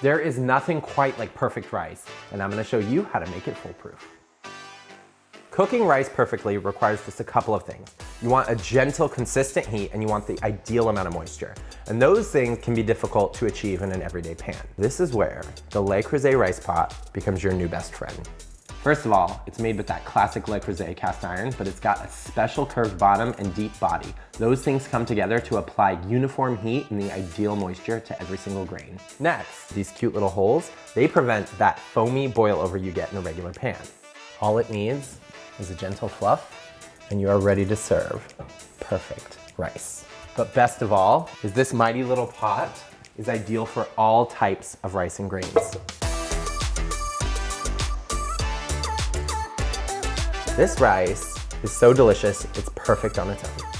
There is nothing quite like perfect rice, and I'm gonna show you how to make it foolproof. Cooking rice perfectly requires just a couple of things. You want a gentle, consistent heat, and you want the ideal amount of moisture. And those things can be difficult to achieve in an everyday pan. This is where the Le Creuset rice pot becomes your new best friend. First of all, it's made with that classic Le Creuset cast iron, but it's got a special curved bottom and deep body. Those things come together to apply uniform heat and the ideal moisture to every single grain. Next, these cute little holes, they prevent that foamy boil over you get in a regular pan. All it needs is a gentle fluff, and you are ready to serve perfect rice. But best of all is this mighty little pot is ideal for all types of rice and grains. This rice is so delicious, it's perfect on its own.